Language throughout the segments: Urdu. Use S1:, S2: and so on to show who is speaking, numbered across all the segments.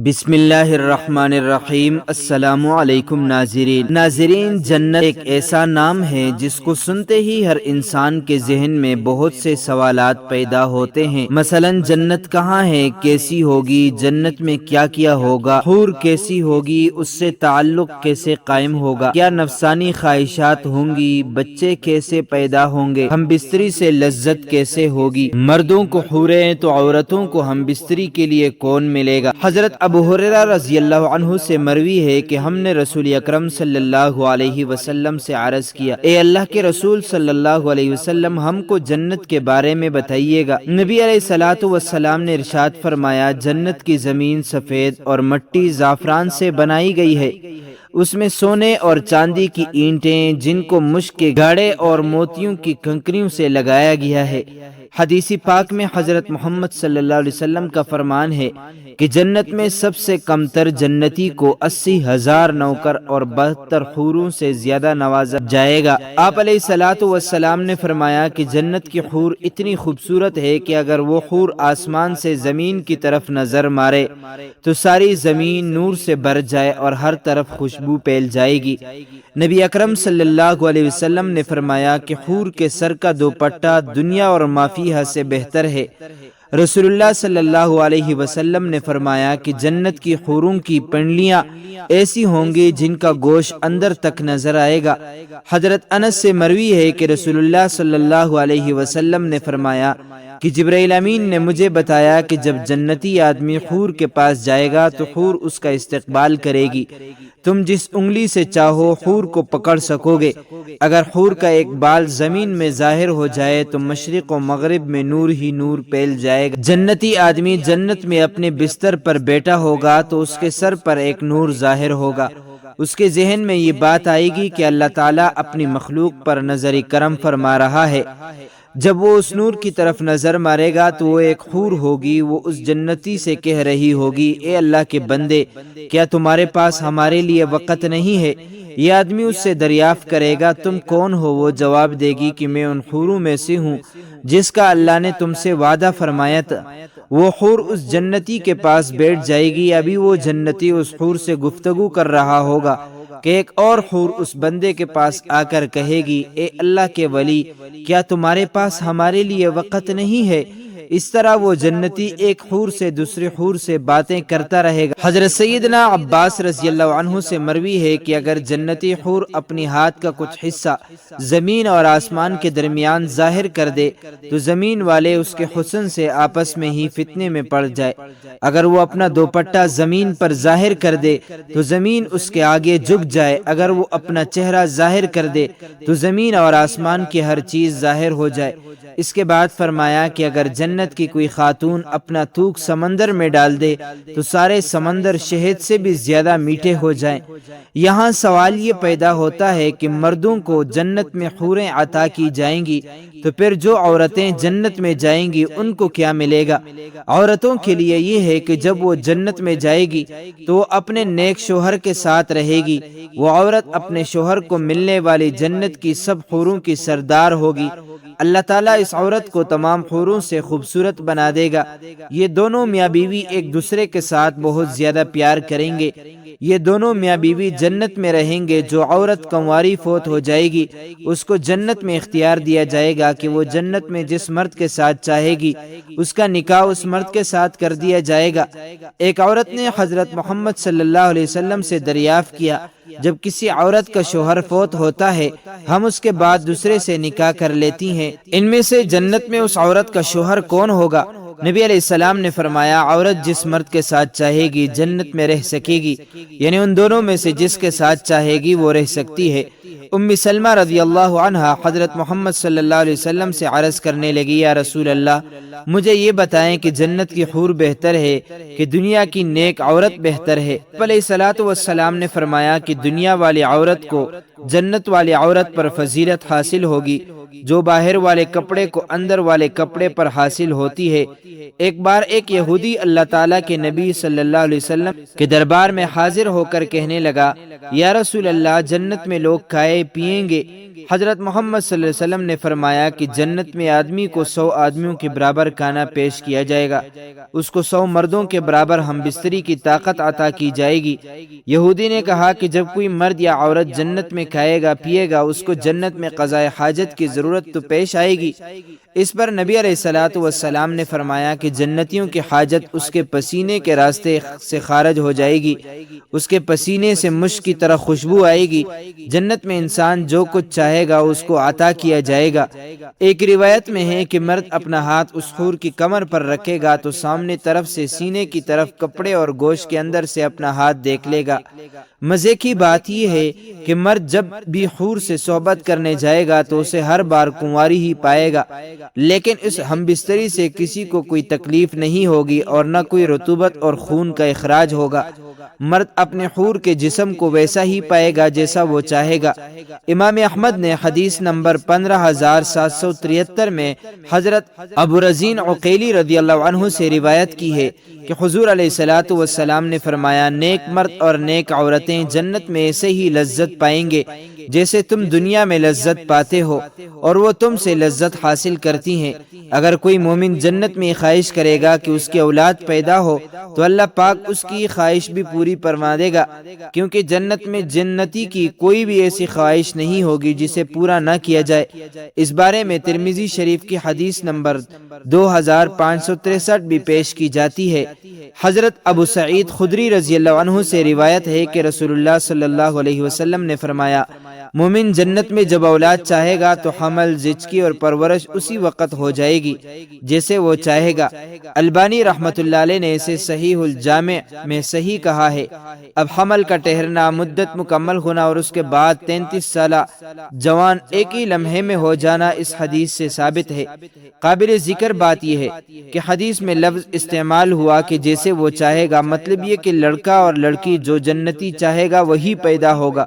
S1: بسم اللہ الرحمن الرحیم۔ السلام علیکم ناظرین، جنت ایک ایسا نام ہے جس کو سنتے ہی ہر انسان کے ذہن میں بہت سے سوالات پیدا ہوتے ہیں۔ مثلا جنت کہاں ہے، کیسی ہوگی، جنت میں کیا کیا ہوگا، حور کیسی ہوگی، اس سے تعلق کیسے قائم ہوگا، کیا نفسانی خواہشات ہوں گی، بچے کیسے پیدا ہوں گے، ہم بستری سے لذت کیسے ہوگی، مردوں کو حوریں تو عورتوں کو ہم بستری کے لیے کون ملے گا۔ حضرت ابو ہریرہ رضی اللہ عنہ سے مروی ہے کہ ہم نے رسول اکرم صلی اللہ علیہ وسلم سے عرض کیا، اے اللہ کے رسول صلی اللہ علیہ وسلم، ہم کو جنت کے بارے میں بتائیے گا۔ نبی علیہ الصلوۃ والسلام نے ارشاد فرمایا، جنت کی زمین سفید اور مٹی زعفران سے بنائی گئی ہے، اس میں سونے اور چاندی کی اینٹیں جن کو مشک کے گاڑے اور موتیوں کی کنکریوں سے لگایا گیا ہے۔ حدیث پاک میں حضرت محمد صلی اللہ علیہ وسلم کا فرمان ہے کہ جنت میں سب سے کم تر جنتی کو 80,000 نوکر اور 72 حوروں سے زیادہ نوازا جائے گا۔ آپ علیہ الصلوۃ والسلام نے فرمایا کہ جنت کی حور اتنی خوبصورت ہے کہ اگر وہ حور آسمان سے زمین کی طرف نظر مارے تو ساری زمین نور سے بھر جائے اور ہر طرف خوشبو پھیل جائے گی۔ نبی اکرم صلی اللہ علیہ وسلم نے فرمایا کہ حور کے سر کا دوپٹہ دنیا اور ما فیہا سے بہتر ہے۔ رسول اللہ صلی اللہ علیہ وسلم نے فرمایا کہ جنت کی حوروں کی پنڈلیاں ایسی ہوں گی جن کا گوشت اندر تک نظر آئے گا۔ حضرت انس سے مروی ہے کہ رسول اللہ صلی اللہ علیہ وسلم نے فرمایا کہ جبرائیل امین نے مجھے بتایا کہ جب جنتی آدمی حور کے پاس جائے گا تو حور اس کا استقبال کرے گی، تم جس انگلی سے چاہو حور کو پکڑ سکو گے۔ اگر حور کا ایک بال زمین میں ظاہر ہو جائے تو مشرق و مغرب میں نور ہی نور پھیل جائے گا۔ جنتی آدمی جنت میں اپنے بستر پر بیٹھا ہوگا تو اس کے سر پر ایک نور ظاہر ہوگا، اس کے ذہن میں یہ بات آئے گی کہ اللہ تعالیٰ اپنی مخلوق پر نظر کرم فرما رہا ہے۔ جب وہ اس نور کی طرف نظر مارے گا تو وہ ایک حور ہوگی، وہ اس جنتی سے کہہ رہی ہوگی، اے اللہ کے بندے، کیا تمہارے پاس ہمارے لیے وقت نہیں ہے؟ یہ آدمی اس سے دریافت کرے گا، تم کون ہو؟ وہ جواب دے گی کہ میں ان حوروں میں سے ہوں جس کا اللہ نے تم سے وعدہ فرمایا تھا۔ وہ حور اس جنتی کے پاس بیٹھ جائے گی، ابھی وہ جنتی اس حور سے گفتگو کر رہا ہوگا کہ ایک اور حور اس بندے کے پاس آ کر کہے گی، اے اللہ کے ولی، کیا تمہارے پاس ہمارے لیے وقت نہیں ہے؟ اس طرح وہ جنتی ایک حور سے دوسری حور سے باتیں کرتا رہے گا۔ حضرت سیدنا عباس رضی اللہ عنہ سے مروی ہے کہ اگر جنتی حور اپنی ہاتھ کا کچھ حصہ زمین اور آسمان کے درمیان ظاہر کر دے تو زمین والے اس کے حسن سے آپس میں ہی فتنے میں پڑ جائے۔ اگر وہ اپنا دوپٹہ زمین پر ظاہر کر دے تو زمین اس کے آگے جھک جائے۔ اگر وہ اپنا چہرہ ظاہر کر دے تو زمین اور آسمان کی ہر چیز ظاہر ہو جائے۔ اس کے بعد فرمایا کہ اگر جنت کی کوئی خاتون اپنا تھوک سمندر میں ڈال دے تو سارے سمندر شہد سے بھی زیادہ میٹھے ہو جائیں۔ یہاں سوال یہ پیدا ہوتا ہے کہ مردوں کو جنت میں حوریں عطا کی جائیں گی تو پھر جو عورتیں جنت میں جائیں گی ان کو کیا ملے گا؟ عورتوں کے لیے یہ ہے کہ جب وہ جنت میں جائے گی تو وہ اپنے نیک شوہر کے ساتھ رہے گی۔ وہ عورت اپنے شوہر کو ملنے والی جنت کی سب حوروں کی سردار ہوگی۔ اللہ تعالیٰ اس عورت کو تمام حوروں سے خوبصورت بنا دے گا۔ یہ دونوں میاں بیوی ایک دوسرے کے ساتھ بہت زیادہ پیار کریں گے۔ یہ دونوں میاں بیوی جنت میں رہیں گے۔ جو عورت کنواری فوت ہو جائے گی اس کو جنت میں اختیار دیا جائے گا کہ وہ جنت میں جس مرد کے ساتھ چاہے گی اس کا نکاح اس مرد کے ساتھ کر دیا جائے گا۔ ایک عورت نے حضرت محمد صلی اللہ علیہ وسلم سے دریافت کیا، جب کسی عورت کا شوہر فوت ہوتا ہے ہم اس کے بعد دوسرے سے نکاح کر لیتی ہیں، ان میں سے جنت میں اس عورت کا شوہر کون ہوگا؟ نبی علیہ السلام نے فرمایا، عورت جس مرد کے ساتھ چاہے گی جنت میں رہ سکے گی، یعنی ان دونوں میں سے جس کے ساتھ چاہے گی وہ رہ سکتی ہے۔ ام سلمہ رضی اللہ عنہا حضرت محمد صلی اللہ علیہ وسلم سے عرض کرنے لگی، یا رسول اللہ، مجھے یہ بتائیں کہ جنت کی حور بہتر ہے کہ دنیا کی نیک عورت بہتر ہے؟ علیہ الصلوۃ والسلام نے فرمایا کہ دنیا والی عورت کو جنت والی عورت پر فضیلت حاصل ہوگی، جو باہر والے کپڑے کو اندر والے کپڑے پر حاصل ہوتی ہے۔ ایک بار ایک یہودی اللہ تعالیٰ کے نبی صلی اللہ علیہ وسلم کے دربار میں حاضر ہو کر کہنے لگا، یا رسول اللہ، جنت میں لوگ کھائے پیئیں گے۔ حضرت محمد صلی اللہ علیہ وسلم نے فرمایا کہ جنت میں آدمی کو 100 آدمیوں کے برابر کھانا پیش کیا جائے گا، اس کو 100 مردوں کے برابر ہم بستری کی طاقت عطا کی جائے گی۔ یہودی نے کہا کہ جب کوئی مرد یا عورت جنت میں کھائے گا پیے گا، اس کو جنت میں قضاء حاجت کی ضرورت تو پیش آئے گی۔ اس پر نبی علیہ الصلوۃ والسلام نے فرمایا کہ جنتیوں کی حاجت اس کے پسینے کے راستے سے خارج ہو جائے گی، اس کے پسینے سے مشک کی طرح خوشبو آئے گی۔ جنت میں انسان جو کچھ چاہے گا اس کو عطا کیا جائے گا۔ ایک روایت میں ہے کہ مرد اپنا ہاتھ اس حور کی کمر پر رکھے گا تو سامنے طرف سے سینے کی طرف کپڑے اور گوشت کے اندر سے اپنا ہاتھ دیکھ لے گا۔ مزے کی بات یہ ہے کہ مرد جب بھی حور سے صحبت کرنے جائے گا تو اسے ہر بار کنواری ہی پائے گا، لیکن اس ہم بستری سے کسی کو کوئی تکلیف نہیں ہوگی اور نہ کوئی رطوبت اور خون کا اخراج ہوگا۔ مرد اپنے حور کے جسم کو ویسا ہی پائے گا جیسا وہ چاہے گا۔ امام احمد نے حدیث نمبر 15773 میں حضرت ابو رزین عقیلی رضی اللہ عنہ سے روایت کی ہے کہ حضور علیہ الصلوۃ والسلام نے فرمایا، نیک مرد اور نیک عورتیں جنت میں ایسے ہی لذت پائیں گے جیسے تم دنیا میں لذت پاتے ہو، اور وہ تم سے لذت حاصل کرتی ہیں۔ اگر کوئی مومن جنت میں خواہش کرے گا کہ اس کی اولاد پیدا ہو تو اللہ پاک اس کی خواہش بھی پوری فرما دے گا، کیونکہ جنت میں جنتی کی کوئی بھی ایسی خواہش نہیں ہوگی جسے پورا نہ کیا جائے۔ اس بارے میں ترمذی شریف کی حدیث نمبر 2563 بھی پیش کی جاتی ہے۔ حضرت ابو سعید خدری رضی اللہ عنہ سے روایت ہے کہ رسول اللہ صلی اللہ علیہ وسلم نے فرمایا، مومن جنت میں جب اولاد چاہے گا تو حمل، زچگی اور پرورش اسی وقت ہو جائے گی جیسے وہ چاہے گا۔ البانی رحمۃ اللہ علیہ نے اسے صحیح الجامع میں صحیح کہا ہے۔ اب حمل کا ٹھہرنا، مدت مکمل ہونا اور اس کے بعد 33 سالہ جوان ایک ہی لمحے میں ہو جانا اس حدیث سے ثابت ہے۔ قابل ذکر بات یہ ہے کہ حدیث میں لفظ استعمال ہوا کہ جیسے وہ چاہے گا، مطلب یہ کہ لڑکا اور لڑکی جو جنتی چاہے گا وہی پیدا ہوگا۔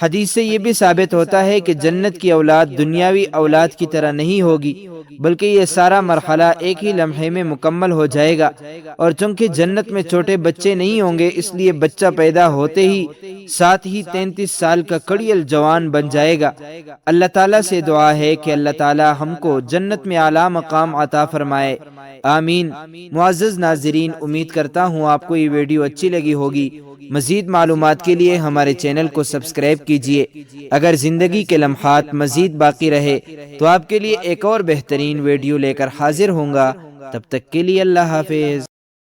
S1: حدیث سے یہ بھی ثابت ہوتا ہے کہ جنت کی اولاد دنیاوی اولاد کی طرح نہیں ہوگی، بلکہ یہ سارا مرحلہ ایک ہی لمحے میں مکمل ہو جائے گا۔ اور چونکہ جنت میں چھوٹے بچے نہیں ہوں گے، اس لیے بچہ پیدا ہوتے ہی ساتھ ہی 33 سال کا کڑیل جوان بن جائے گا۔ اللہ تعالیٰ سے دعا ہے کہ اللہ تعالیٰ ہم کو جنت میں اعلیٰ مقام عطا فرمائے، آمین۔ معزز ناظرین، امید کرتا ہوں آپ کو یہ ویڈیو اچھی لگی ہوگی۔ مزید معلومات کے لیے ہمارے چینل کو سبسکرائب کیجیے۔ اگر زندگی کے لمحات مزید باقی رہے تو آپ کے لیے ایک اور بہترین ویڈیو لے کر حاضر ہوں گا۔ تب تک کے لیے اللہ حافظ۔